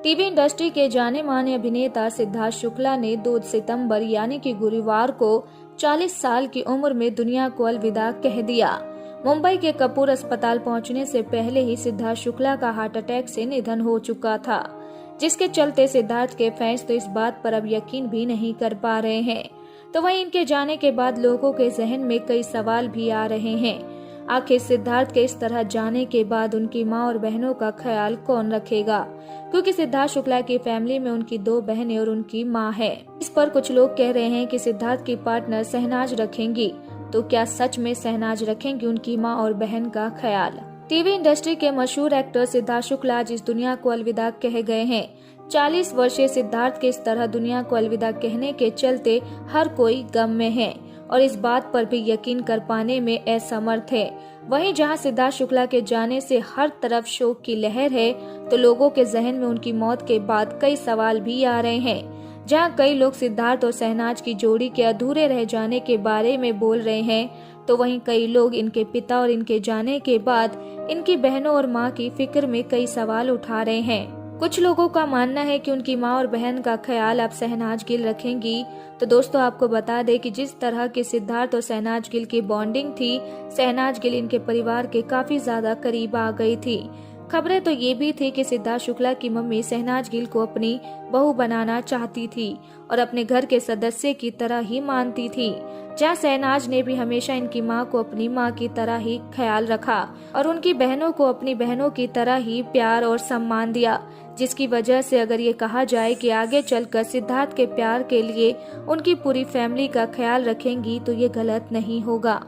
TV industry के जाने माने अभिनेता सिद्धार्थ शुक्ला ने 2 सितंबर यानी कि गुरुवार को 40 साल की उम्र में दुनिया को अलविदा कह दिया। मुंबई के कपूर अस्पताल पहुंचने से पहले ही सिद्धार्थ शुक्ला का हार्ट अटैक से निधन हो चुका था, जिसके चलते सिद्धार्थ के फैंस तो इस बात पर अब यकीन भी नहीं कर पा रहे हैं। तो वहीं इनके जाने के बाद लोगों के जहन में कई सवाल भी आ रहे हैं। आखिर सिद्धार्थ के इस तरह जाने के बाद उनकी मां और बहनों का ख्याल कौन रखेगा, क्योंकि सिद्धार्थ शुक्ला की फैमिली में उनकी 2 बहनें और उनकी मां है। इस पर कुछ लोग कह रहे हैं कि सिद्धार्थ की पार्टनर शहनाज रखेंगी, तो क्या सच में शहनाज रखेंगी उनकी मां और बहन का ख्याल? टीवी इंडस्ट्री के मशहूर एक्टर सिद्धार्थ शुक्ला आज इस दुनिया को अलविदा कह गए हैं। 40 वर्षीय सिद्धार्थ के इस तरह दुनिया को अलविदा कहने के चलते हर कोई गम में है और इस बात पर भी यकीन कर पाने में असमर्थ है। वहीं जहां सिद्धार्थ शुक्ला के जाने से हर तरफ शोक की लहर है, तो लोगों के जहन में उनकी मौत के बाद कई सवाल भी आ रहे हैं। जहां कई लोग सिद्धार्थ और शहनाज की जोड़ी के अधूरे रह जाने के बारे में बोल रहे हैं, तो वहीं कई लोग इनके पिता और इनके जाने के बाद इनकी बहनों और मां की फिक्र में कई सवाल उठा रहे हैं। कुछ लोगों का मानना है कि उनकी मां और बहन का ख्याल अब शहनाज गिल रखेंगी। तो दोस्तों, आपको बता दें कि जिस तरह की सिद्धार्थ और शहनाज गिल की बॉन्डिंग थी, शहनाज गिल इनके परिवार के काफी ज्यादा करीब आ गई थी। खबरें तो ये भी थी कि सिद्धार्थ शुक्ला की मम्मी शहनाज गिल को अपनी बहू बनाना चाहती थी और अपने घर के सदस्य की तरह ही मानती थी। जहां शहनाज ने भी हमेशा इनकी मां को अपनी मां की तरह ही ख्याल रखा और उनकी बहनों को अपनी बहनों की तरह ही प्यार और सम्मान दिया, जिसकी वजह से अगर ये कहा जाए कि आगे चलकर सिद्धार्थ के प्यार के लिए उनकी पूरी फैमिली का ख्याल रखेंगी, तो ये गलत नहीं होगा।